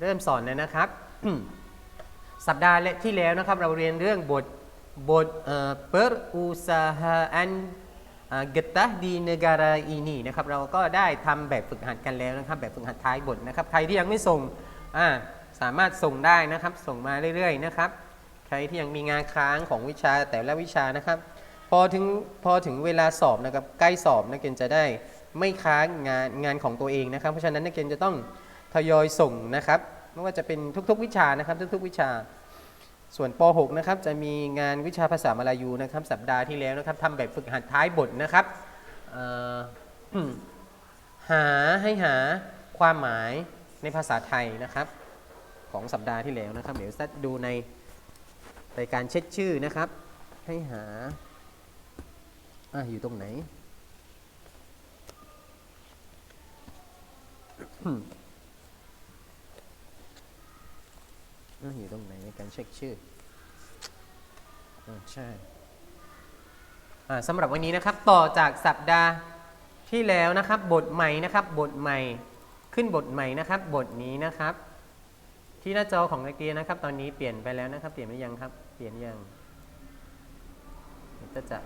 เริ่มสอนแล้วนะครับ สัปดาห์ที่แล้วนะครับเราเรียนเรื่องบทperusahaan getah di negara ini นะครับเราก็ได้ทำแบบฝึกหัดกันแล้วนะครับแบบฝึกหัดท้ายบทนะครับใครที่ยังไม่ส่งสามารถส่งได้นะครับส่งมาเรื่อยๆนะครับใครที่ยังมีงานค้างของวิชาแต่ละวิชานะครับพอถึงเวลาสอบนะครับใกล้สอบนักเรียนจะได้ไม่ค้างงานของตัวเองนะครับเพราะฉะนั้นนักเรียนจะต้องทยอยส่งนะครับไม่ว่าจะเป็นทุกๆวิชานะครับทุกๆวิชาส่วนป .6 นะครับจะมีงานวิชาภาษามลายูนะครับสัปดาห์ที่แล้วนะครับทำแบบฝึกหัดท้ายบทนะครับหาความหมายในภาษาไทยนะครับของสัปดาห์ที่แล้วนะครับเดี๋ยวจะดูในการเช็คชื่อนะครับให้หาอยู่ตรงไหนอยู่ตรงไหนในการเช็คชื่อใช่สำหรับวันนี้นะครับต่อจากสัปดาห์ที่แล้วนะครับบทใหม่นะครับบทใหม่ขึ้นบทใหม่นะครับบทนี้นะครับที่หน้าจอของนักเรียนนะครับตอนนี้เปลี่ยนไปแล้วนะครับเปลี่ยนหรือยังครับเปลี่ยนยังจะ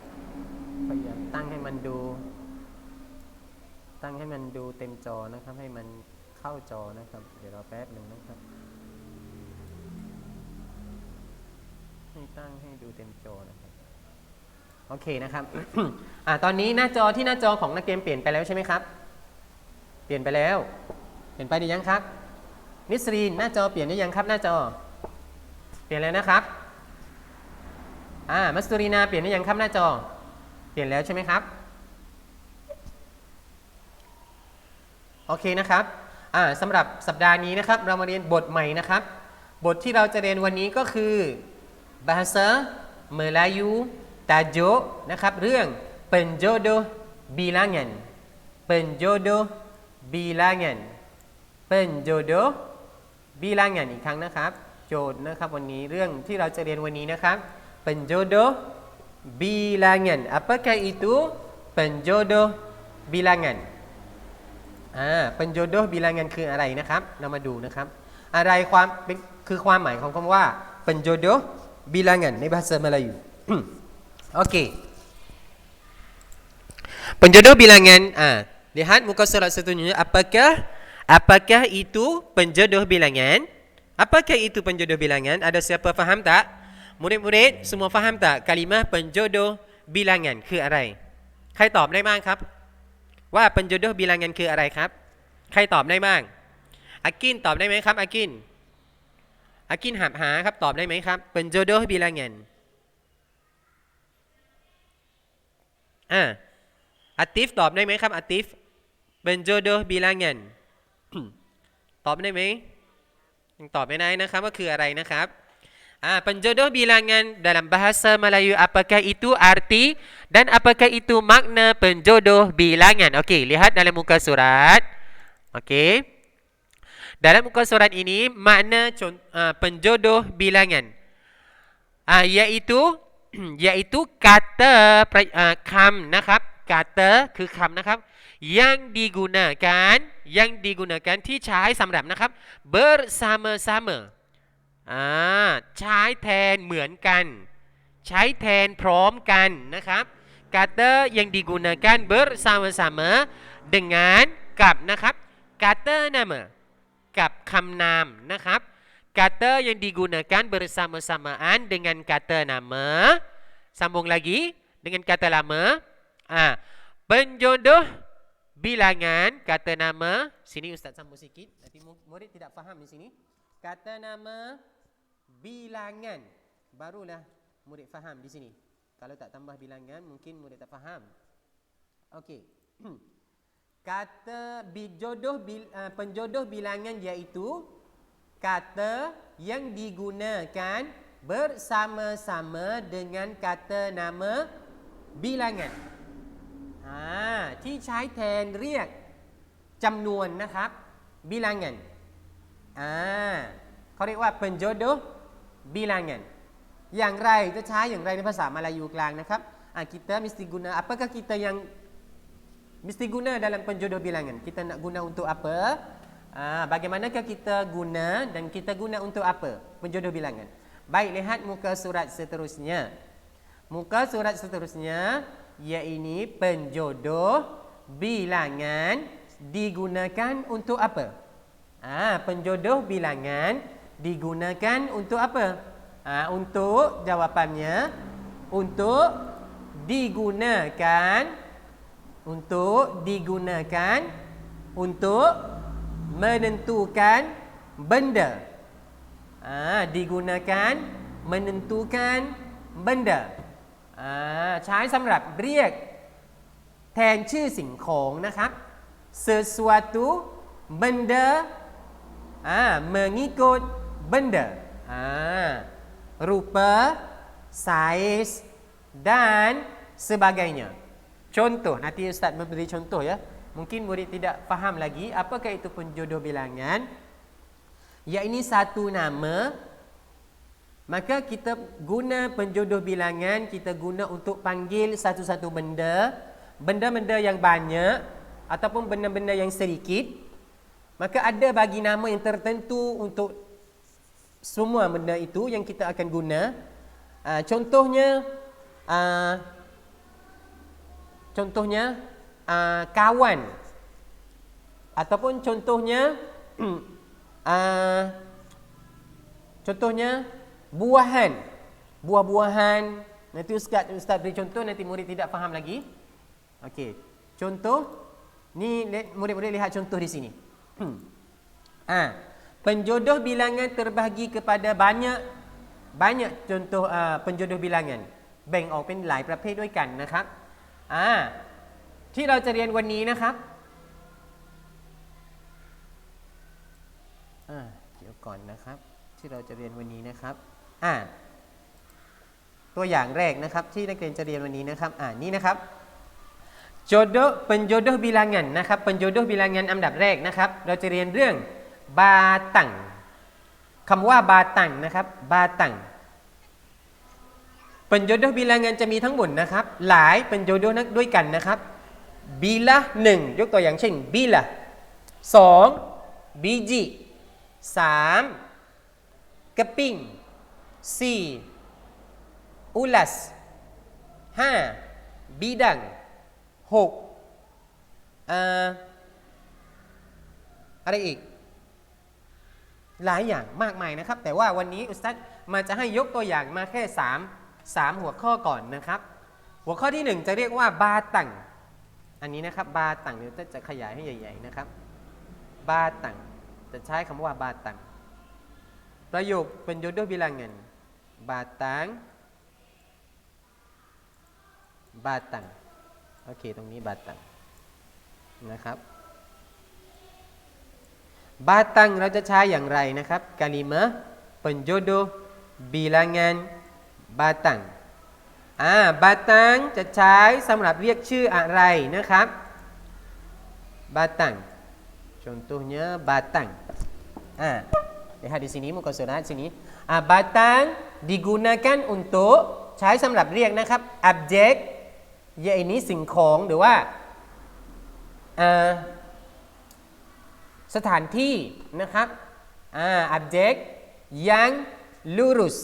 พยายามตั้งให้มันดูเต็มจอนะครับให้มันเข้าจอนะครับเดี๋ยวรอแป๊บหนึ่งนะครับให้ตั้งให้ดูเต็มจอนะครับโอเคนะครับ ตอนนี้หน้าจอของนักเรียนเปลี่ยนไปแล้วใช่ไหมครับเปลี่ยนไปแล้วเปลี่ยนไปหรือยังครับนิสรีนหน้าจอเปลี่ยนหรือยังครับหน้าจอเปลี่ยนแล้วนะครับมัสตูรีนาเปลี่ยนหรือยังครับหน้าจอเปลี่ยนแล้วใช่ไหมครับโอเคนะครับสำหรับสัปดาห์นี้นะครับเรามาเรียนบทใหม่นะครับบทที่เราจะเรียนวันนี้ก็คือ Bahasa Melayu Tajuk นะครับเรื่อง Penjodoh Bilangan Penjodoh Bilangan Penjodoh Bilangan อีกครั้งนะครับโจทย์นะครับวันนี้เรื่องที่เราจะเรียนวันนี้นะครับ Penjodoh Bilangan Apakah itu Penjodoh Bilangan Penjodoh Bilangan คืออะไรนะครับเรามาดูนะครับอะไรคือความหมายของคำว่า Penjodoh Bilangan ในภาษามลายู โอเค Penjodoh Bilangan lihat muka surat seterusnya apakah itu penjodoh bilangan apakah itu penjodoh bilangan ada siapa faham tak murid-murid semua faham tak kalimah penjodoh bilangan คืออะไรใครตอบได้บ้างครับว่า penjodoh bilangan คืออะไรครับใครตอบได้บ้างอากินตอบได้ไหมครับอากินหาครับตอบได้ไหมครับ penjodoh bilanganอาติฟตอบได้ไหมครับอาติฟ penjodoh bilangan ตอบได้ไหมยังตอบไม่ได้นะครับว่าคืออะไรนะครับpenjodoh bilangan dalam bahasa Melayu apakah itu arti dan apakah itu makna penjodoh bilangan okey lihat dalam muka surat okey dalam muka surat ini makna penjodoh bilangan iaitu kata คำนะครับ kata คือคำนะครับyang digunakan ที่ใช้สำหรับนะครับ bersama-sama ใช้แทนเหมือนกันใช้แทนพร้อมกันนะครับ kata yang digunakan bersama-sama dengan กับนะครับ kata nama กับคำนามนะครับ kata yang digunakan bersama-samaan dengan kata nama sambung lagi dengan kata lama penjodoh bilangan kata nama sini ustaz sambung sikit nanti murid tidak faham di sini kata nama bilangan barulah murid faham di sini kalau tak tambah bilangan mungkin murid tak faham okey kata penjodoh bilangan iaitu kata yang digunakan bersama-sama dengan kata nama bilangan ที่ใช้แทนเรียกจำนวนนะครับ bilangan เขาเรียกว่า penjodoh bilangan อย่างไรจะใช้อย่างไรในภาษามลายูกลางนะครับkita mesti guna apakah kita yang mesti guna dalam penjodoh bilangan kita nak guna untuk apa Bagaimanakah kita guna dan kita guna untuk apa penjodoh bilangan? Baik, lihat muka surat seterusnya. Muka surat seterusnya iaitu penjodoh bilangan digunakan untuk apa? Penjodoh bilangan digunakan untuk apa? Untuk jawapannya untuk digunakan untuk menentukan benda. Digunakan menentukan benda. ใช้สำหรับเรียกแทนชื่อสิ่งของนะครับ sesuatu benda mengikut benda rupa, saiz dan sebagainya. Contoh, nanti Ustaz memberi contoh ya. Mungkin murid tidak faham lagi apakah itu penjodoh bilangan. Iaitu satu nama, maka kita guna penjodoh bilangan, kita guna untuk panggil satu-satu benda, benda-benda yang banyak ataupun benda-benda yang sedikit. Maka ada bagi nama yang tertentu untuk semua benda itu yang kita akan guna. Contohnya kawan, ataupun contohnya buahan, buah-buahan. Nanti Ustaz beri contoh, nanti murid tidak faham lagi. Okey, contoh ni murid-murid lihat contoh di sini. Penjodoh bilangan terbahagi kepada banyak contoh penjodoh bilangan แบ่งออกเป็นหลายประเภทด้วยกันนะครับที่เราจะเรียนวันนี้นะครับเดี๋ยวก่อนนะครับที่เราจะเรียนวันนี้นะครับตัวอย่างแรกนะครับที่นักเรียนจะเรียนวันนี้นะครับนี่นะครับpenjodoh bilangan นะครับ penjodoh bilangan อันดับแรกนะครับเราจะเรียนเรื่องบาตังคำว่าบาตังนะครับบาตังpenjodoh bilangan จะมีทั้งหมดนะครับหลาย penjodoh ด้วยกันนะครับบิละ1ยกตัวอย่างเช่นบิละ2บิจิ3กะปิง4อุลัส5บิดัง6อะไรอีกหลายอย่างมากมายนะครับแต่ว่าวันนี้อุสตัดมาจะให้ยกตัวอย่างมาแค่3หัวข้อก่อนนะครับหัวข้อที่1จะเรียกว่าบาตังอันนี้นะครับบาตังเดี๋ยวจะขยายให้ใหญ่ๆนะครับบาตังจะใช้คำว่าบาตังประโยคเป็นjodoh bilanganบาตังบาตังโอเคตรงนี้บาตังนะครับบาตังเราจะใช้อย่างไรนะครับกาลิมะpenjodoh bilangan บาตังบาตังจะใช้สำหรับเรียกชื่ออะไรนะครับบาตัง contohnya batang lihat di sini muka surat sini batang digunakan untuk ใช้สำหรับเรียกนะครับ object yaitu สิ่งของหรือว่าสถานที่นะครับobject yang lurus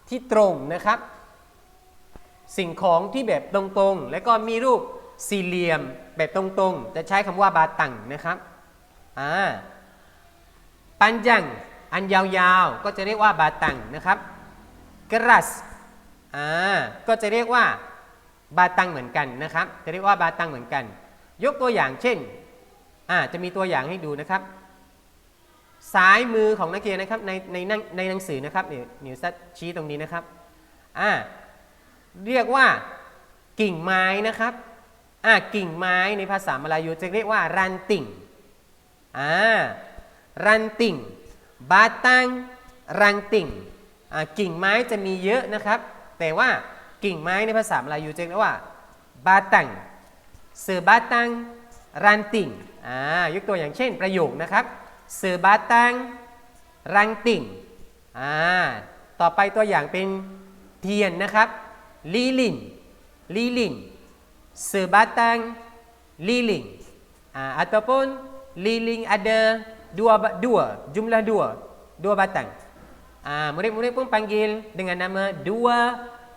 ที่ตรงนะครับสิ่งของที่แบบตรงๆและก็มีรูปสี่เหลี่ยมแบบตรงๆจะใช้คำว่าบาตังนะครับปันจังอันยาวๆก็จะเรียกว่าบาตังนะครับกรัสก็จะเรียกว่าบาตังเหมือนกันนะครับจะเรียกว่าบาตังเหมือนกันยกตัวอย่างเช่นจะมีตัวอย่างให้ดูนะครับซ้ายมือของนักเรียนนะครับในหนังสือนะครับนิ้วชี้ตรงนี้นะครับเรียกว่ากิ่งไม้นะครับกิ่งไม้ในภาษามลายูจะเรียกว่ารันติ่งรันติ่งบาตังรันติ่งกิ่งไม้จะมีเยอะนะครับแต่ว่ากิ่งไม้ในภาษามลายูจะเรียกว่าบาตังเสือบาตังรันติ่งยกตัวอย่างเช่นประโยคนะครับเสือบาตังรันติ่งต่อไปตัวอย่างเป็นเทียนนะครับlilin sebatang lilin ataupun lilin ada dua, jumlah dua batang. Murid-murid pun panggil dengan nama 2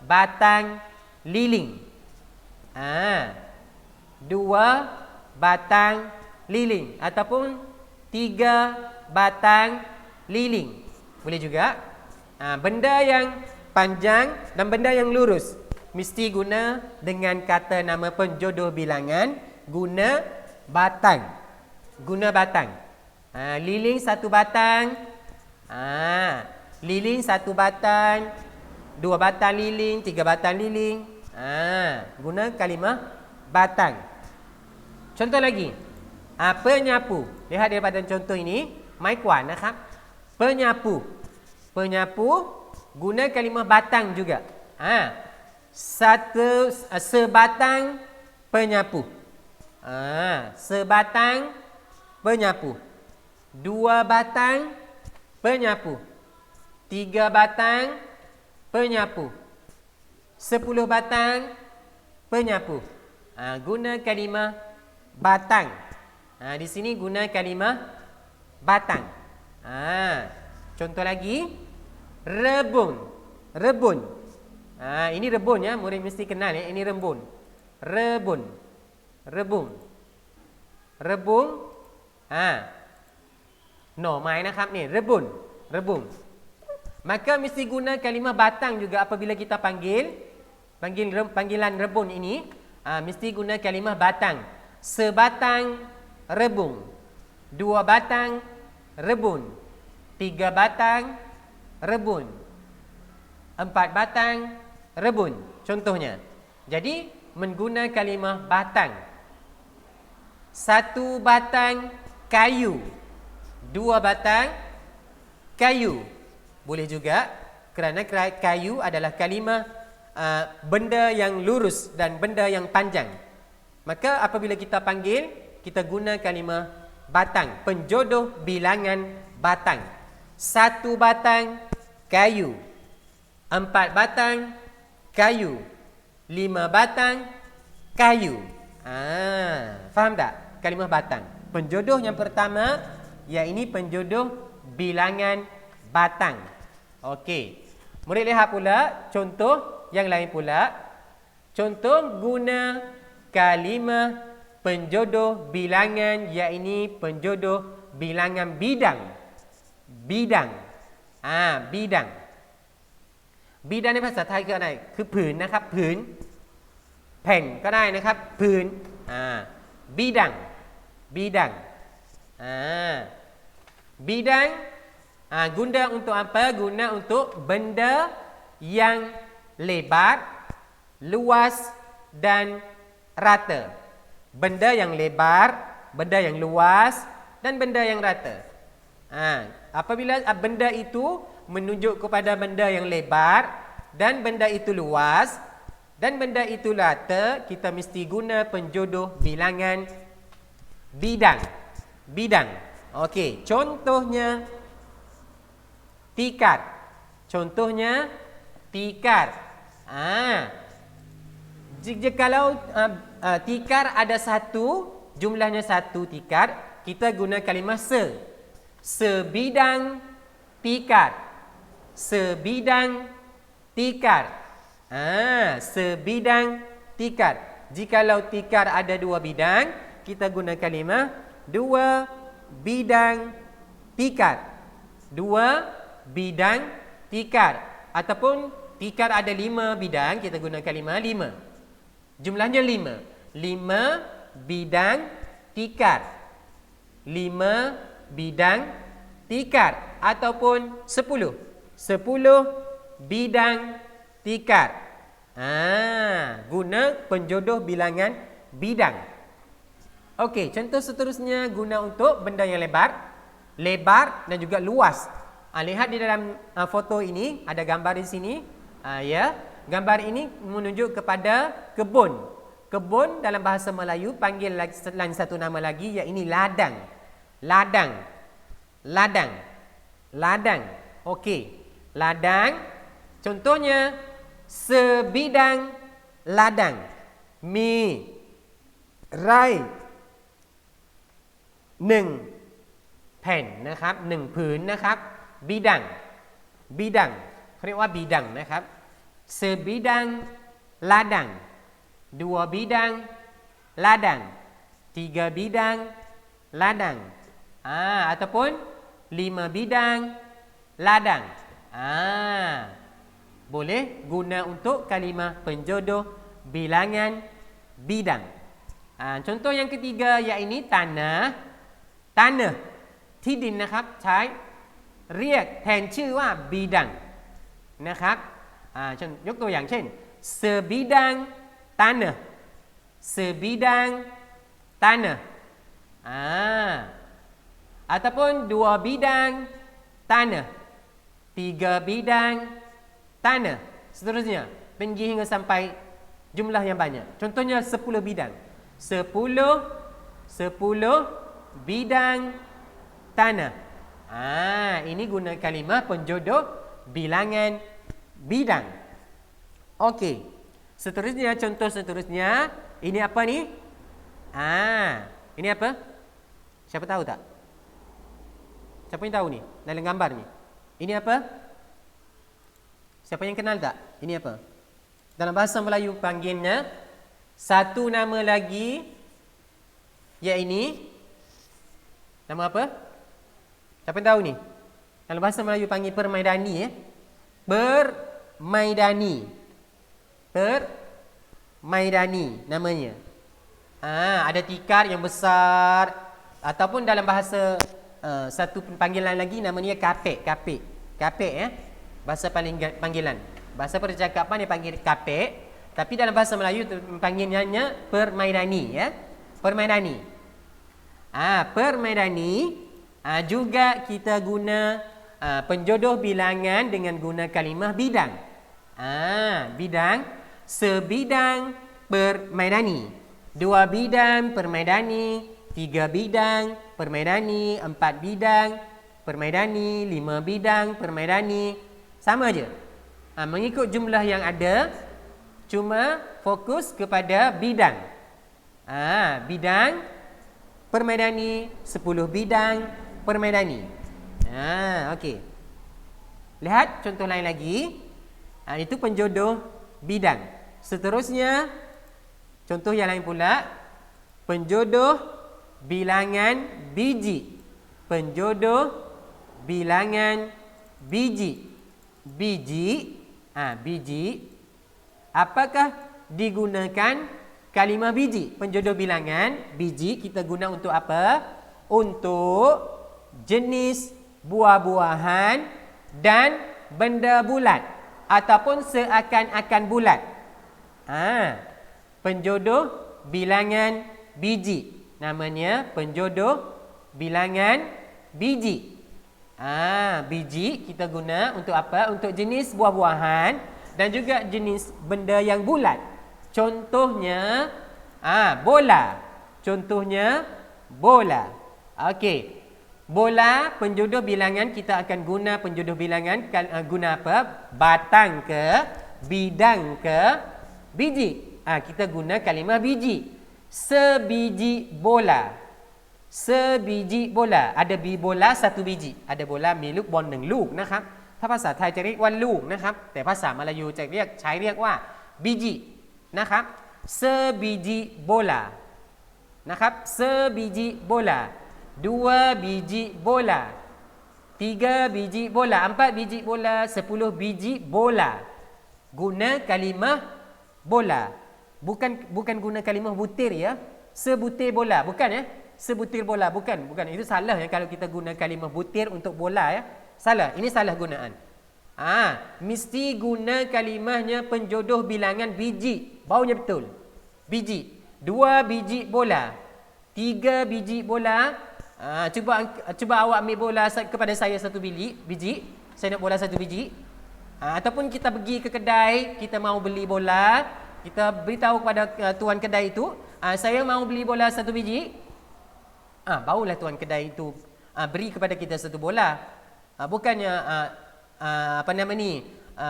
batang liling. 2 batang liling ataupun 3 batang liling. Boleh juga. Benda yang panjang dan benda yang lurus mesti guna dengan kata nama penjodoh bilangan, guna batang. Guna batang. Liling 1 batang. Liling 1 batang, 2 batang liling, 3 batang liling. Guna kalimah batang. Contoh lagi. Penyapu. Lihat daripada contoh ini, mai kuan นะครับ Penyapu. Penyapu guna kalimah batang juga. Sebatang penyapu. Sebatang penyapu. 2 batang penyapu. 3 batang penyapu. 10 batang penyapu. Guna kalimah batang. Di sini guna kalimah batang. Contoh lagi, rebun. Rebun. Ini rebun ya, murid mesti kenal ya. Ini rebun. Rebun. Rebung. Rebung. No, mai นะครับ ni, rebun. Rebung. Maka mesti guna kalimah batang juga apabila kita panggilan rebun ini, mesti guna kalimah batang. Sebatang rebung. 2 batang rebun. 3 batang rebun. 4 batang rebun. Contohnya. Jadi, mengguna kalimah batang. 1 batang kayu. 2 batang kayu. Boleh juga kerana kayu adalah kalimah benda yang lurus dan benda yang panjang. Maka apabila kita panggil, kita guna kalimah batang. Penjodoh bilangan batang. 1 batang kayu. 4 batang kayu. 5 batang kayu. Faham tak kalimah batang? Penjodoh yang pertama, ini penjodoh bilangan batang. Okey. Murid lihat pula contoh yang lain pula. Contoh guna kalimah penjodoh bilangan, iaitu penjodoh bilangan bidang. Bidang. Bidang. Bidang ในภาษาไทยคืออะไรคือผืนนะครับผืนแผ่นก็ได้นะครับผืนbidang. Bidang. Bidang guna untuk apa? Guna untuk benda yang lebar, luas dan rata. Benda yang lebar, benda yang luas dan benda yang rata. Apabila benda itu menunjuk kepada benda yang lebar dan benda itu luas dan benda itu rata, kita mesti guna penjodoh bilangan bidang. Bidang. Okey, contohnya tikar. Contohnya tikar. Jikalau tikar ada 1, jumlahnya 1 tikar, kita guna kalimah se. Sebidang tikar. Sebidang tikar. Sebidang tikar. Jikalau tikar ada 2 bidang, kita guna kalimah 2 bidang tikar. 2 bidang tikar. Ataupun tikar ada 5 bidang, kita guna kalimah 5. Jumlahnya 5. 5 bidang tikar. 5 bidang tikar. Ataupun 10. 10 bidang tikar. Guna penjodoh bilangan bidang. Okey, contoh seterusnya guna untuk benda yang lebar, lebar dan juga luas. Lihat di dalam foto ini, ada gambar di sini. Gambar ini menunjuk kepada kebun. Kebun dalam bahasa Melayu panggil lain satu nama lagi, iaitu ladang. Ladang. Ladang. Ladang. Okey. Ladang. Contohnya sebidang ladang. Mi. Rai. 1 แผ แผ่นนะครับ1ผืนนะครับบิดังบิดังเขาเรียกว่าบิดังนะครับsebidang ladang 2 bidang ladang 3 bidang ladang ataupun 5 bidang ladang boleh guna untuk kalimah penjodoh bilangan bidang. Contoh yang ketiga iaitu tanah ที่ดินนะครับใช้เรียกแทนชื่อว่าบีดังนะครับยกตัวอย่างเช่น sebidang tanah sebidang tanah ataupun 2 bidang tanah 3 bidang tanah seterusnya pergi hingga sampai jumlah yang banyak. Contohnya 10 bidang 10 bidang tanah. Ini guna kalimah penjodoh bilangan bidang. Okey. Seterusnya, contoh seterusnya, ini apa ni? Ini apa? Siapa tahu tak? Siapa yang tahu ni? Dalam gambar ni. Ini apa? Siapa yang kenal tak? Ini apa? Dalam bahasa Melayu panggilnya satu nama lagi, iaitu nama apa? Siapa yang tahu ni? Dalam bahasa Melayu panggil permaidani. Permaidani namanya. Ada tikar yang besar ataupun dalam bahasa satu panggilan lagi namanya kapek. Bahasa panggilan. Bahasa percakapan dia panggil kapek, tapi dalam bahasa Melayu panggilnya permaidani ya. Permaidani. Permaidani juga kita guna penjodoh bilangan dengan guna kalimah bidang. Bidang, sebidang permaidani, 2 bidang permaidani, 3 bidang permaidani, 4 bidang permaidani, 5 bidang permaidani. Sama je. Mengikut jumlah yang ada, cuma fokus kepada bidang. Bidang permaidani, 10 bidang permaidani. Okey. Lihat contoh lain lagi. Itu penjodoh bidang. Seterusnya, contoh yang lain pula, penjodoh bilangan biji. Penjodoh bilangan biji. Biji. Apakah digunakan kalimah biji? Penjodoh bilangan biji kita guna untuk apa? Untuk jenis buah-buahan dan benda bulat ataupun seakan-akan bulat. Penjodoh bilangan biji. Namanya penjodoh bilangan biji. Biji kita guna untuk apa? Untuk jenis buah-buahan dan juga jenis benda yang bulat. Contohnya bola. Contohnya bola. Okey. Bola penjodoh bilangan kita akan guna penjodoh bilangan guna apa? Batang ke, bidang ke, biji. Kita guna kalimah biji. Sebiji bola. Sebiji bola. Ada bola 1 biji. Ada bolaมีลูกบอล1ลูกนะครับถ้าภาษาไทยจะเรียกว่าลูกนะครับแต่ภาษามลายูจะเรียกว่าบิจินะครับ sebiji bola นะครับ sebiji bola 2 biji bola 3 biji bola 4 biji bola 10 biji bola. Guna kalimah bola, bukan guna kalimah butir ya. Sebutir bola bukan ya. Sebutir bola bukan itu salah ya. Kalau kita guna kalimah butir untuk bola ya, salah. Ini salah gunaan. Mesti guna kalimahnya penjodoh bilangan biji. Baunya betul. Biji. 2 biji bola. 3 biji bola. Cuba awak ambil bola kepada saya 1 biji. Saya nak bola 1 biji. Ataupun kita pergi ke kedai, kita mau beli bola, kita beritahu kepada tuan kedai itu, saya mau beli bola 1 biji. Barulah tuan kedai itu beri kepada kita 1 bola. Bukannya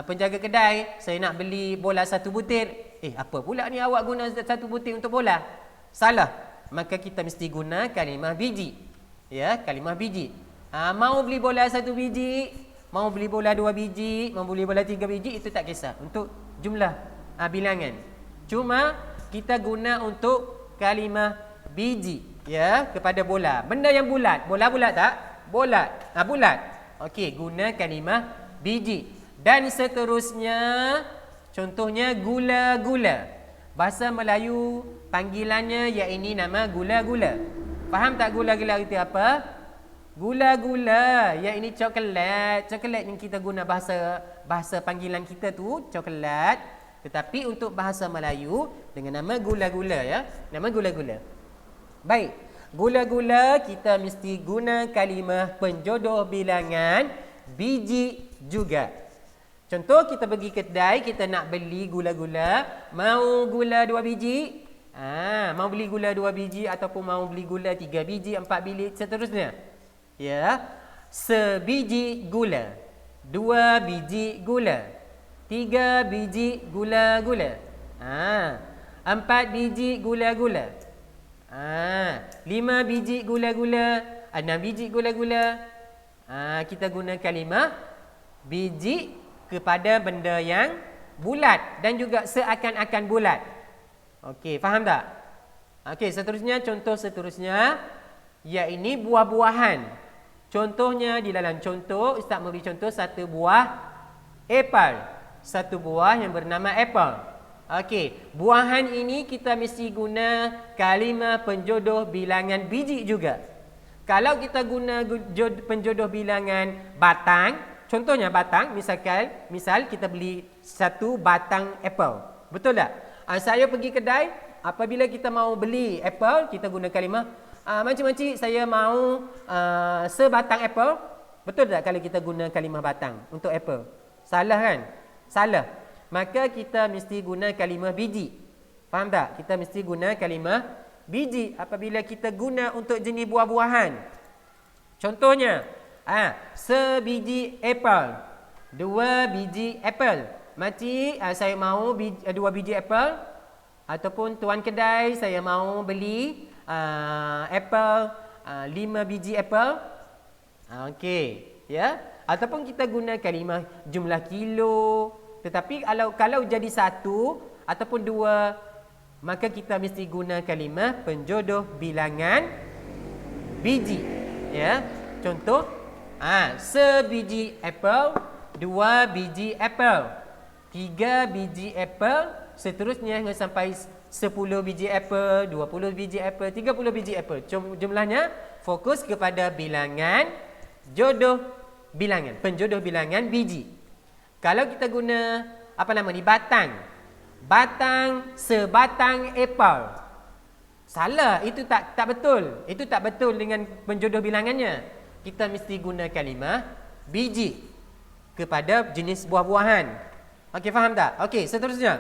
penjaga kedai, saya nak beli bola 1 butir. Apa pula ni awak guna 1 butir untuk bola? Salah. Maka kita mesti guna kalimah biji. Ya, kalimah biji. Mau beli bola 1 biji, mau beli bola 2 biji, mau beli bola 3 biji, itu tak kisah untuk jumlah bilangan. Cuma kita guna untuk kalimah biji, ya, kepada bola. Benda yang bulat. Bola bulat tak? Bulat. Bulat. Okey, guna kalimah biji. Dan seterusnya, contohnya gula-gula. Bahasa Melayu panggilannya iaitu nama gula-gula. Faham tak gula-gula itu apa? Gula-gula, iaitu coklat. Coklat yang kita guna bahasa panggilan kita tu coklat. Tetapi untuk bahasa Melayu dengan nama gula-gula, ya. Nama gula-gula. Baik. Gula-gula kita mesti guna kalimah penjodoh bilangan biji juga. Contoh, kita pergi kedai, kita nak beli gula-gula. Mau gula 2 biji? Mau beli gula 2 biji ataupun mau beli gula 3 biji, 4 biji, seterusnya. Ya, sebiji gula, 2 biji gula, 3 biji gula-gula, 4 biji gula-gula, 5 biji gula-gula, 6 biji gula-gula. Kita guna kalimah biji kepada benda yang bulat dan juga seakan-akan bulat. Okey, faham tak? Okey, seterusnya, contoh seterusnya iaitu buah-buahan. Contohnya di dalam contoh, Ustaz memberi contoh satu buah apple. Satu buah yang bernama apple. Okey, buahan ini kita mesti guna kalimah penjodoh bilangan biji juga. Kalau kita guna penjodoh bilangan batang, contohnya batang, misal kita beli satu batang apple. Betul tak? Saya pergi kedai, apabila kita mau beli apple, kita guna kalimah makcik-makcik, saya mau sebatang apple. Betul tak kalau kita guna kalimah batang untuk apple? Salah kan? Salah. Maka kita mesti guna kalimah biji. Faham tak? Kita mesti guna kalimah biji apabila kita guna untuk jenis buah-buahan. Contohnya, sebiji apple, 2 biji apple. Makcik, saya mau 2 biji apple. Ataupun tuan kedai, saya mau beli apple, 5 biji apple. Okey, ya. Ataupun kita guna kalimah jumlah kilo. Tetapi kalau jadi 1 ataupun 2, maka kita mesti guna kalimah penjodoh bilangan biji, ya. Contoh, sebiji apple, 2 biji apple, 3 biji apple, seterusnya hingga sampai 10 biji apple, 20 biji apple, 30 biji apple. Jumlahnya fokus kepada bilangan jodoh bilangan, penjodoh bilangan biji. Kalau kita guna batang. Batang sebatang apple. Salah, itu tak betul. Itu tak betul dengan penjodoh bilangannya. Kita mesti guna kalimah biji kepada jenis buah-buahan. Okey, faham tak? Okey, seterusnya.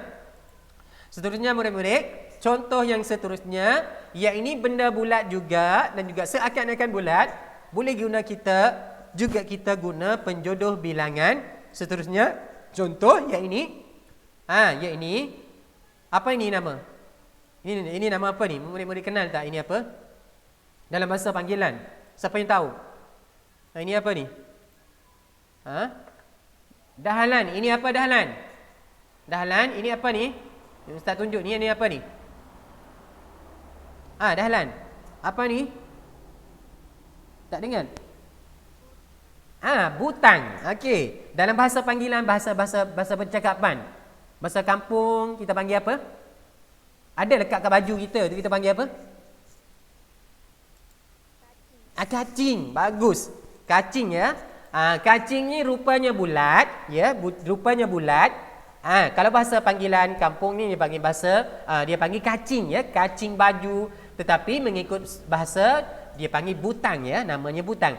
Seterusnya murid-murid, contoh yang seterusnya iaitu benda bulat juga dan juga seakan-akan bulat, boleh guna kita guna penjodoh bilangan seterusnya. Contoh iaitu apa ini nama? Ini nama apa ni? Murid-murid kenal tak ini apa? Dalam bahasa panggilan. Siapa yang tahu? Ini apa ni? Dahalan. Ini apa dahalan? Dahalan, ini apa ni? Ustaz tunjuk ni apa ni? Dahalan. Apa ni? Tak dengar? Butang. Okey. Dalam bahasa panggilan, bahasa percakapan, bahasa kampung, kita panggil apa? Ada lekat kat baju kita tu, kita panggil apa? Kacing. Bagus. Kacing, ya. Kacing ni rupanya bulat, ya, rupanya bulat. Kalau bahasa panggilan kampung ni dia panggil kacing, ya, kacing baju. Tetapi mengikut bahasa dia panggil butang, ya, namanya butang.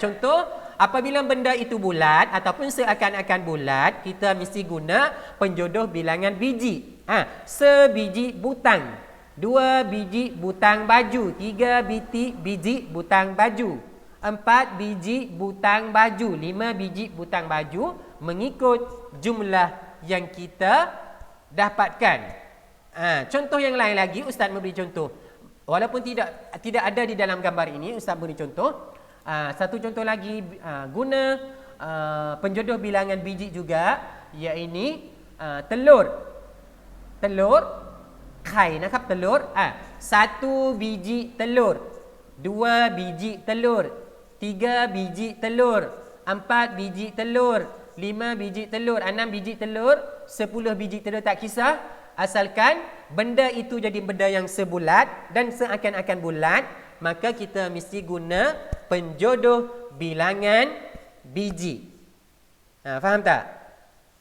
Contoh, apabila benda itu bulat ataupun seakan-akan bulat, kita mesti guna penjodoh bilangan biji. Sebiji butang, 2 biji butang baju, 3 biji butang baju, 4 biji butang baju, 5 biji butang baju, mengikut jumlah yang kita dapatkan. Contoh yang lain lagi, Ustaz memberi contoh. Walaupun tidak ada di dalam gambar ini, Ustaz beri contoh. Satu contoh lagi guna penjodoh bilangan biji juga, iaitu telur. Telur, khai นะครับ telur. Satu biji telur, dua biji telur, tiga biji telur, empat biji telur, lima biji telur, enam biji telur, 10 biji telur, tak kisah. Asalkan benda itu jadi benda yang sebulat dan seakan-akan bulat, maka kita mesti guna penjodoh bilangan biji. Faham tak?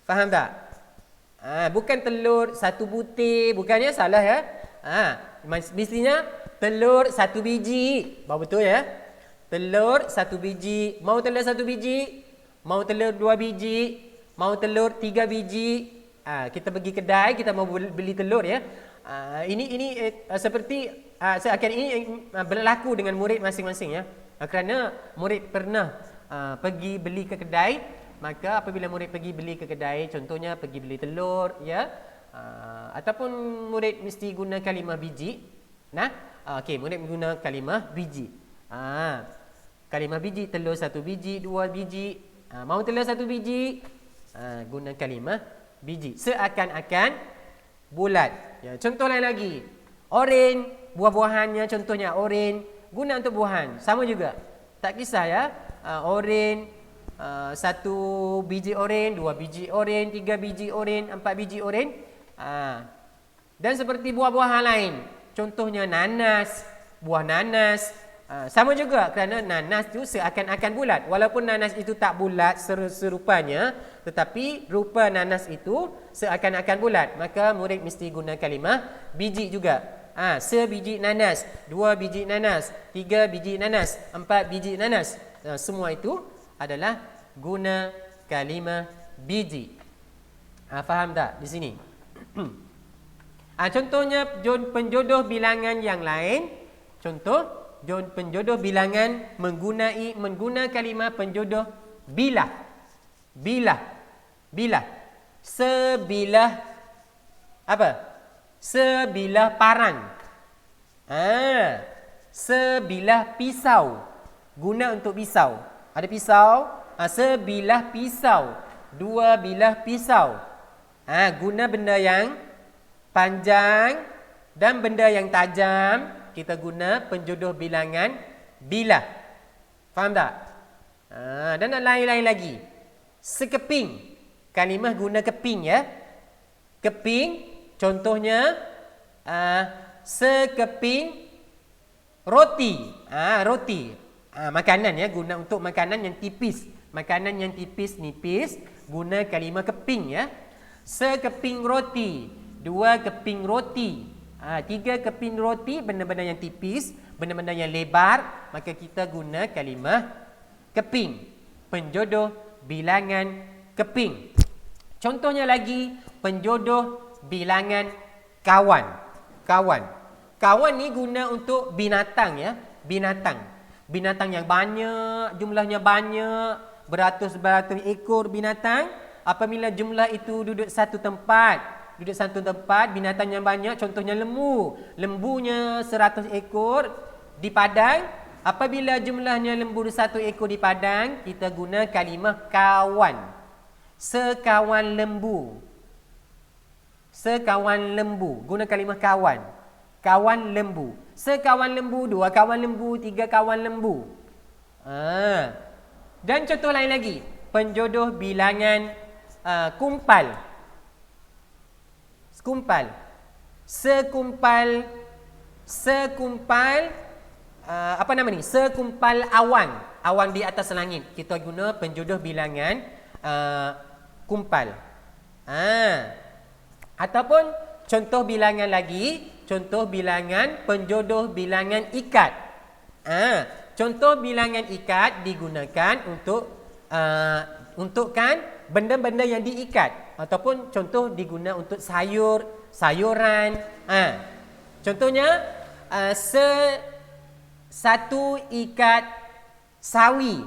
Faham tak? Bukan telur satu butir, bukannya salah ya. Mestinya telur satu biji. Baru betul ya. Telur satu biji. Mau telur satu biji? Mau telur dua biji? Mau telur tiga biji? Kita pergi kedai, kita mau beli telur ya. Ini seperti seakan ini berlaku dengan murid masing-masing ya. Kerana murid pernah pergi beli ke kedai, maka apabila murid pergi beli ke kedai, contohnya pergi beli telur ya, ataupun murid mesti guna kalimah biji. Okey, murid guna kalimah biji. Kalimah biji, telur satu biji, dua biji. Mau telur satu biji, guna kalimah biji. Seakan-akan bulat. Ya, contoh lain lagi. Oren, buah-buahannya contohnya oren, guna untuk buahan. Sama juga. Tak kisah ya. Oren, satu biji oren, dua biji oren, tiga biji oren, empat biji oren. Dan seperti buah-buahan lain. Contohnya nanas, buah nanas. Sama juga kerana nanas tu seakan-akan bulat. Walaupun nanas itu tak bulat serupanya, tetapi rupa nanas itu seakan-akan bulat. Maka murid mesti guna kalimah biji juga. Sebiji nanas, dua biji nanas, tiga biji nanas, empat biji nanas. Semua itu adalah guna kalimah biji. Faham tak di sini? Contohnya penjodoh bilangan yang lain. Contoh penjodoh bilangan mengguna kalimah penjodoh bilah. Bilah. Sebilah apa? Sebilah parang. Sebilah pisau. Guna untuk pisau. Ada pisau, sebilah pisau. Dua bilah pisau. Guna benda yang panjang dan benda yang tajam, kita guna penjodoh bilangan bilah. Faham tak? Dan lain-lain lagi. Sekeping. Kalimah guna keping ya. Keping, contohnya sekeping roti. Roti. Makanan ya, guna untuk makanan yang tipis. Makanan yang tipis-nipis, guna kalimah keping ya. Sekeping roti. Dua keping roti. Tiga keping roti, benda-benda yang tipis, benda-benda yang lebar, maka kita guna kalimah keping. Penjodoh bilangan keping. Contohnya lagi, penjodoh bilangan kawan. Kawan ni guna untuk binatang ya. Binatang yang banyak, jumlahnya banyak, beratus-beratus ekor binatang. Apabila jumlah itu duduk satu tempat, binatang yang banyak, contohnya lembu. Lembunya 100 ekor di padang. Apabila jumlahnya lembu 1 ekor di padang, kita guna kalimah kawan. Sekawan lembu. Guna kalimah kawan. Kawan lembu. Sekawan lembu, dua kawan lembu, tiga kawan lembu. Dan contoh lain lagi. Penjodoh bilangan kumpal. Sekumpal sekumpal awan di atas langit. Kita guna penjodoh bilangan kumpal. Ataupun contoh bilangan lagi, contoh bilangan penjodoh bilangan ikat. Contoh bilangan ikat digunakan untukkan benda-benda yang diikat, ataupun contoh diguna untuk sayuran. Contohnya satu ikat sawi.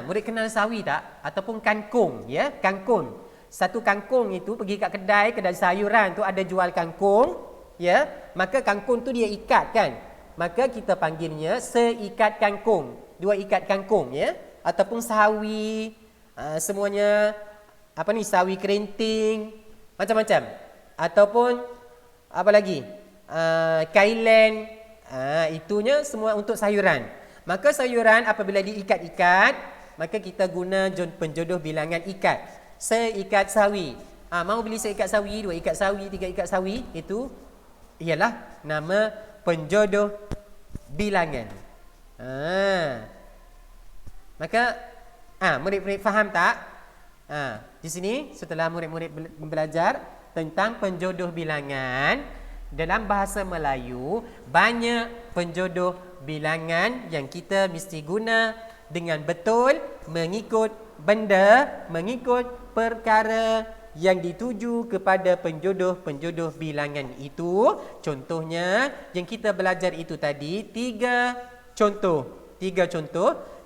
Murid kenal sawi tak? Ataupun kangkung ya, kangkung. Satu kangkung itu pergi kat kedai sayuran tu ada jual kangkung ya, maka kangkung tu dia ikat kan. Maka kita panggilnya seikat kangkung. dua ikat kangkung ya, ataupun sawi, semuanya apa ni, sawi kerinting, macam-macam. Ataupun apa lagi? Kailan. Itunya semua untuk sayuran. Maka sayuran apabila diikat-ikat, maka kita guna penjodoh bilangan ikat. Seikat sawi. Mau beli seikat sawi, dua ikat sawi, tiga ikat sawi, itu ialah nama penjodoh bilangan. Maka murid-murid faham tak? Di sini setelah murid-murid belajar tentang penjodoh bilangan, dalam bahasa Melayu banyak penjodoh bilangan yang kita mesti guna dengan betul mengikut benda, mengikut perkara yang dituju kepada penjodoh-penjodoh bilangan itu. Contohnya yang kita belajar itu tadi, tiga contoh.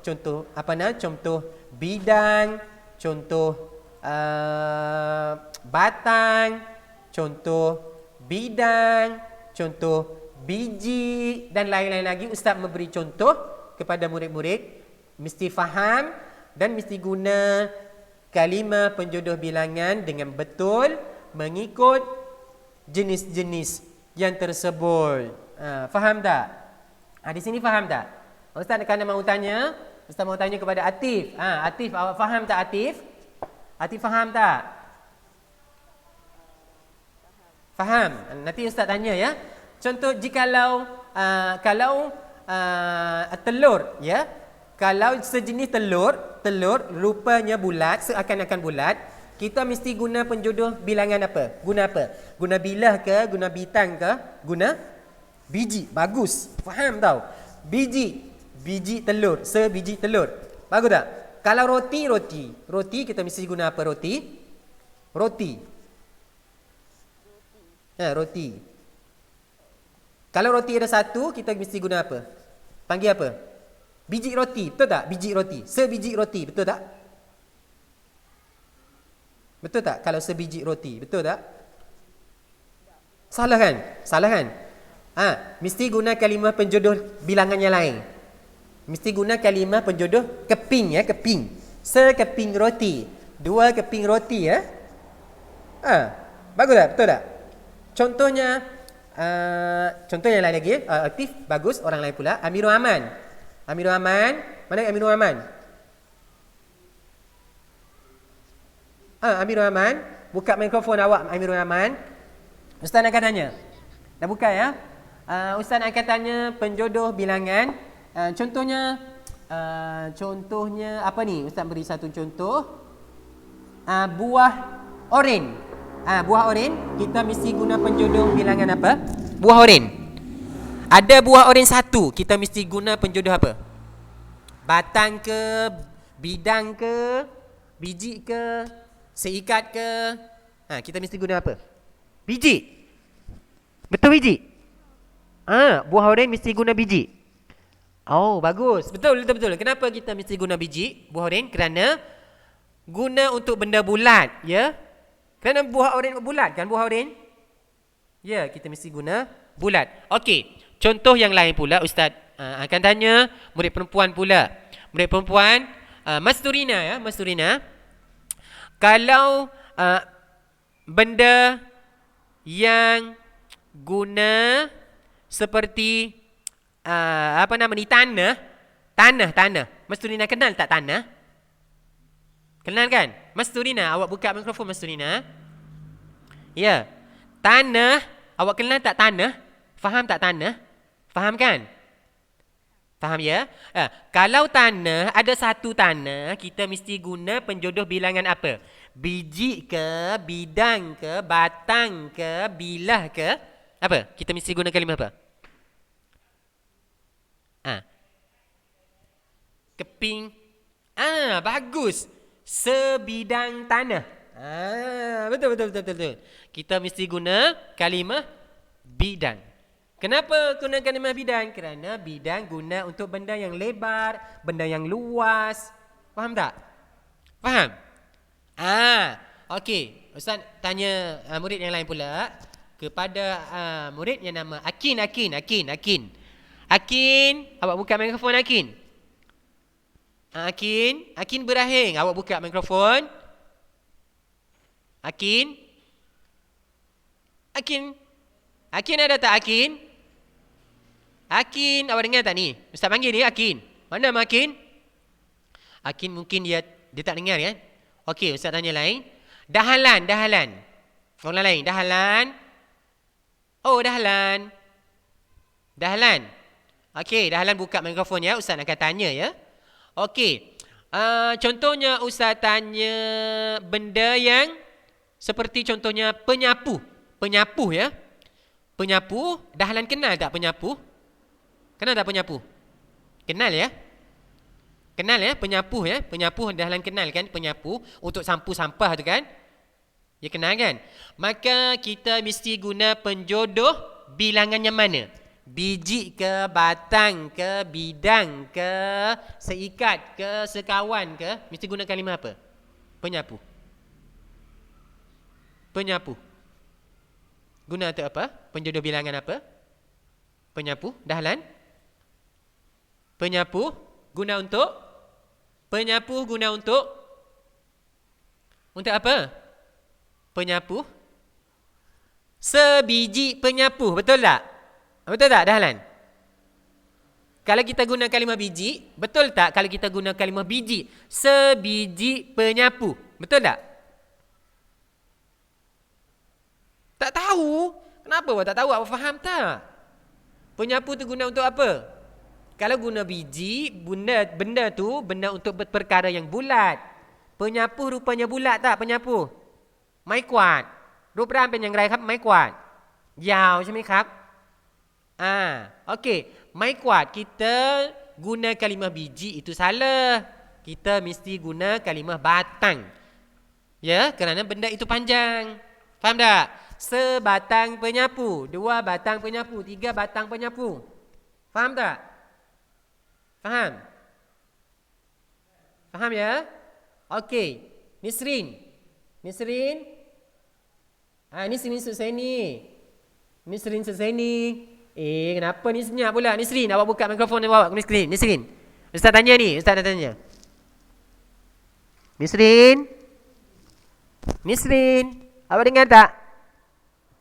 Contoh apa nak? Contoh bidang, contoh batang, contoh bidang, contoh biji dan lain-lain lagi. Ustaz memberi contoh kepada murid-murid, mesti faham dan mesti guna kalimah penjodoh bilangan dengan betul mengikut jenis-jenis yang tersebut. Faham tak? Di sini faham tak? Ustaz akan mau tanya, Ustaz mau tanya kepada Atif. Atif, awak faham tak Atif? Atif faham tak? Faham? Nanti Ustaz tanya ya. Contoh jikalau telur ya. Kalau sejenis telur rupanya bulat, seakan-akan bulat, kita mesti guna penjodoh bilangan apa? Guna apa? Guna bilah ke, guna bintang ke, guna biji. Bagus. Faham tau? Biji telur, sebiji telur. Bagus tak? Kalau roti kita mesti guna apa roti? Roti. Kalau roti ada satu, kita mesti guna apa? Panggil apa? Biji roti, betul tak? Biji roti, sebiji roti, betul tak? Betul tak? Kalau sebiji roti, betul tak? Salah kan? Mesti guna kalimah penjodoh bilangan yang lain. Mesti guna kalimah penjodoh keping ya, keping. Sekeping roti, dua keping roti ya. Bagus tak? Betul tak? Contohnya yang lain lagi, Aktif, bagus, orang lain pula. Amirul Aman. Mana Amirul Aman? Amirul Aman, buka mikrofon awak Amirul Aman. Ustaz akan tanya. Dah buka ya? Ustaz akan tanya penjodoh bilangan. Contohnya apa ni? Ustaz beri satu contoh. Buah oren. Buah oren, kita mesti guna penjodoh bilangan apa? Buah oren. Ada buah oren satu, kita mesti guna penjodoh apa? Batang ke, bidang ke, biji ke, seikat ke? Kita mesti guna apa? Biji. Betul biji? Buah oren mesti guna biji. Oh, bagus. Betul. Kenapa kita mesti guna biji buah oren? Kerana guna untuk benda bulat, ya. Kerana buah oren bulat kan, buah oren? Ya, kita mesti guna bulat. Okey, contoh yang lain pula Ustaz akan tanya murid perempuan pula. Murid perempuan, Mas Turina. Kalau benda yang guna seperti tanah. Mas Turina kenal tak tanah? Kenal kan? Mas Turina, awak buka mikrofon Mas Turina. Ya. Tanah, awak kenal tak tanah? Faham tak tanah? Faham kan? Faham ya? Kalau tanah, ada satu tanah, kita mesti guna penjodoh bilangan apa? Biji ke, bidang ke, batang ke, bilah ke? Apa? Kita mesti guna kalimah apa? Keping. Bagus. Sebidang tanah. Betul. Kita mesti guna kalimah bidang. Kenapa guna kalimah bidang? Kerana bidang guna untuk benda yang lebar, benda yang luas. Faham tak? Faham? Okey. Ustaz tanya murid yang lain pula. Kepada murid yang nama Akin. Akin, awak buka mikrofon Akin. Akin berakhir. Awak buka mikrofon. Akin ada tak Akin? Akin, awak dengar tak ni? Ustaz panggil dia Akin. Mana Akin? Akin mungkin dia tak dengar kan? Okey, Ustaz tanya lain. Dahlan. Orang lain, Dahlan. Oh, Dahlan. Okey, Dahlan buka mikrofon ya. Ustaz akan tanya ya. Okey. Contohnya Ustaz tanya benda yang seperti contohnya penyapu ya. Penyapu, Dahlan kenal tak penyapu? Kenal tak penyapu? Kenal ya? Penyapu ya. Penyapu Dahlan kenal kan penyapu untuk sapu sampah tu kan? Ya kenal kan? Maka kita mesti guna penjodoh bilangannya mana? Biji ke, batang ke, bidang ke, seikat ke, sekawan ke? Mesti guna kalimah apa? Penyapu. Guna untuk apa? Penjodoh bilangan apa? Penyapu, Dahlan? Penyapu guna untuk apa? Penyapu. Sebiji penyapu, betul tak? Betul tak, Dahlan? Kalau kita guna kalimah biji, betul tak kalau kita guna kalimah biji? Sebiji penyapu, betul tak? Tak tahu. Kenapa awak tak tahu? Awak faham tak? Penyapu tu guna untuk apa? Kalau guna biji, benda tu benda untuk perkara yang bulat. Penyapu rupanya bulat tak penyapu? ไม้กวาดรูปร่างเป็นอย่างไรครับไม้กวาดยาวใช่ไหมครับokey ไม้กวาด kita guna kalimah biji itu salah. Kita mesti guna kalimah batang. Ya, kerana benda itu panjang. Faham tak? Sebatang penyapu, 2 batang penyapu, 3 batang penyapu. Faham tak? Faham ya? Okey, Nisrin Susaini. Kenapa ni senyap pula? Nisrin, awak buka mikrofon dan bawa Nisrin. Ustaz tanya ni, Ustaz tanya. Nisrin, awak dengar tak?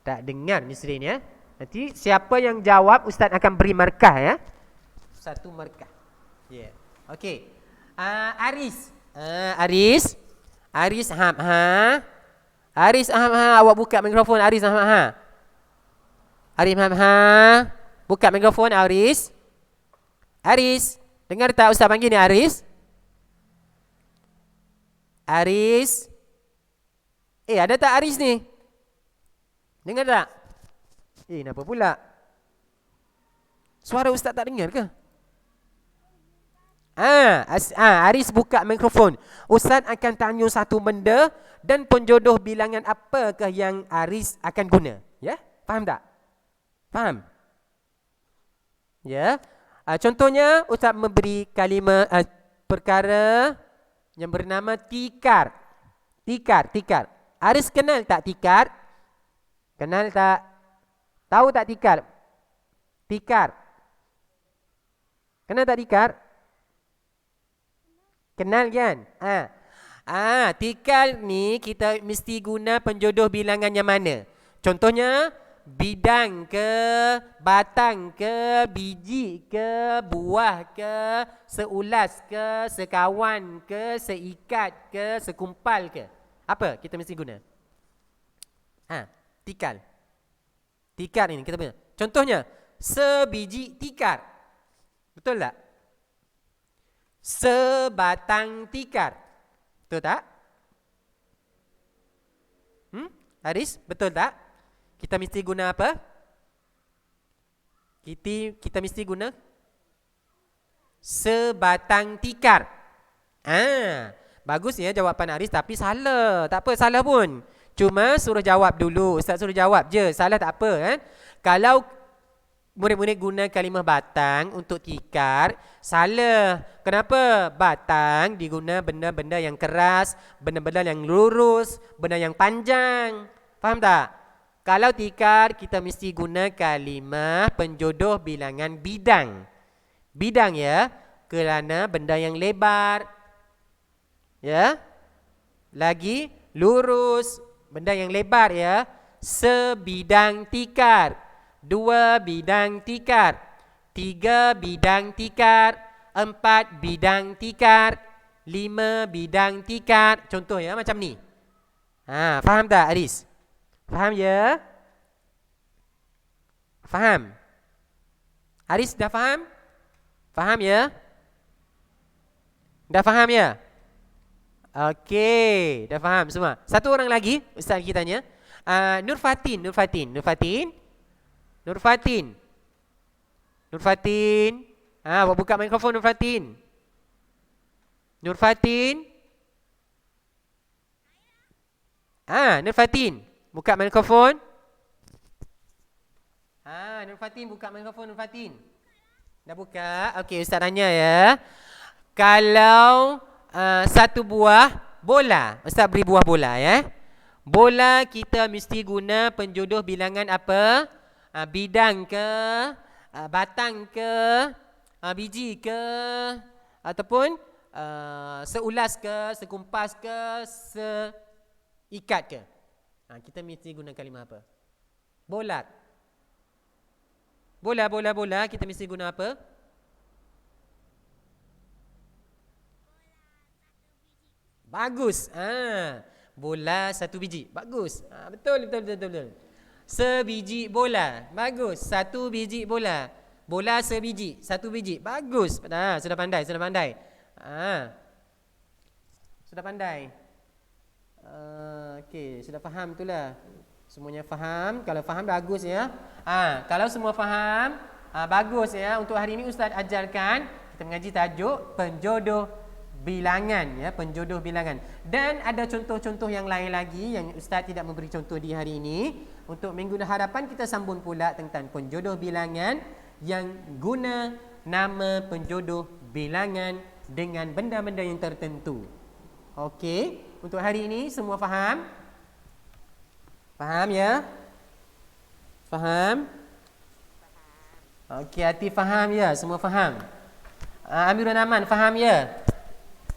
Tak dengar Nisrin ya. Nanti siapa yang jawab Ustaz akan beri markah ya. 1 markah. Ya. Yeah. Okey. Aris Hamha, awak buka mikrofon Aris Hamha. Buka mikrofon Aris, dengar tak Ustaz panggil ni Aris? Ada tak Aris ni? Dengar tak? Kenapa pula? Suara Ustaz tak dengar ke? Aris buka mikrofon. Ustaz akan tanya satu benda dan penjodoh bilangan apakah yang Aris akan guna. Ya? Faham tak? Faham? Ya. Contohnya Ustaz memberi kalimah perkara yang bernama tikar. Aris kenal tak tikar? Kenal tak? Tahu tak tikar? Kenal tak tikar? Kenal kan? Tikar ni kita mesti guna penjodoh bilangannya mana? Contohnya bidang ke, batang ke, biji ke, buah ke, seulas ke, sekawan ke, seikat ke, sekumpal ke. Apa kita mesti guna? Tikar ini kita punya. Contohnya sebiji tikar. Betul tak? Sebatang tikar. Betul tak? Aris, betul tak? Kita mesti guna apa? Kita mesti guna sebatang tikar. Bagus ya jawapan Aris, tapi salah. Tak apa, salah pun. Cuma suruh jawab dulu. Ustaz suruh jawab je. Salah tak apa kan? Kalau murid-murid guna kalimah batang untuk tikar, salah. Kenapa? Batang diguna benda-benda yang keras, benda-benda yang lurus, benda yang panjang. Faham tak? Kalau tikar, kita mesti guna kalimah penjodoh bilangan bidang. Bidang ya. Kerana benda yang lebar. Ya. Lagi lurus, benda yang lebar ya. Sebidang tikar. 2 bidang tikar. 3 bidang tikar. 4 bidang tikar. 5 bidang tikar. Contoh ya macam ni. Faham tak Aris? Faham ya? Faham? Aris dah faham? Faham ya? Dah faham ya? Okey, dah faham semua. Satu orang lagi, Ustaz kita tanya. Nur Fatin. Buka mikrofon Nur Fatin. Nur Fatin, buka mikrofon. Nur Fatin, buka mikrofon Nur Fatin. Dah buka? Okey, Ustaz tanya ya. Kalau satu buah bola, Ustaz beri buah bola ya. Bola kita mesti guna penjodoh bilangan apa? Bidang ke, batang ke, biji ke, ataupun seulas ke, sekumpas ke, seikat ke. Kita mesti guna kalimah apa? Bola, kita mesti guna apa? Bagus. Bola satu biji. Bagus. Betul. Sebiji bola. Bagus. Satu biji bola. Bola sebiji. Satu biji. Bagus. Sudah pandai. Sudah pandai. Okey, sudah faham itulah. Semuanya faham. Kalau faham bagus ya. Kalau semua faham, bagus ya. Untuk hari ini Ustaz ajarkan kita mengaji tajuk penjodoh bilangan ya, penjodoh bilangan. Dan ada contoh-contoh yang lain lagi yang Ustaz tidak memberi contoh di hari ini. Untuk minggu hadapan kita sambung pula tentang penjodoh bilangan yang guna nama penjodoh bilangan dengan benda-benda yang tertentu. Okey, untuk hari ini semua faham? Faham ya? Faham? Okey, Hati faham ya? Semua faham? Amirul Aman faham ya?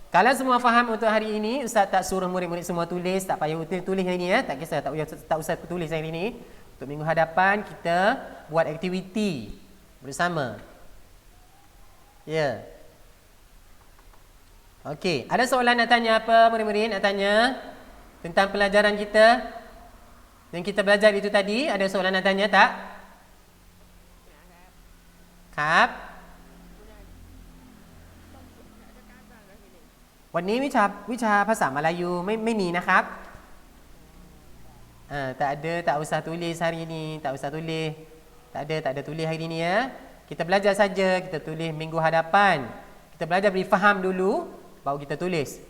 Kalau semua faham untuk hari ini, Ustaz tak suruh murid-murid semua tulis, tak payah tulis hari ini ya, tak kisah, tak usah tulis hari ini. Untuk minggu hadapan kita buat aktiviti bersama. Ya. Okey, ada soalan nak tanya apa murid-murid? Nak tanya tentang pelajaran kita yang kita belajar itu tadi? Ada soalan nak tanya tak? Kap? วันนี้วิชาภาษามลายูไม่มีนะครับ tak usah tulis hari ini, tak ada tulis hari ini ya. Kita belajar saja, kita tulis minggu hadapan. Kita belajar beri faham dulu baru kita tulis.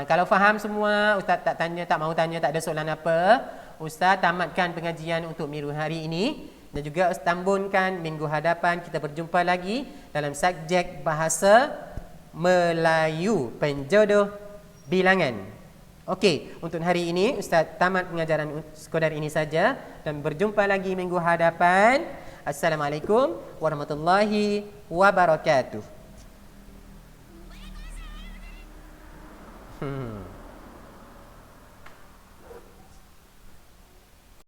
Kalau faham semua, Ustaz tak mahu tanya, tak ada soalan apa, Ustaz tamatkan pengajian untuk minggu hari ini dan juga tambunkan minggu hadapan kita berjumpa lagi dalam subjek bahasa Melayu, penjodoh bilangan. Okey, untuk hari ini Ustaz tamat pengajaran sekadar ini saja dan berjumpa lagi minggu hadapan. Assalamualaikum warahmatullahi wabarakatuh.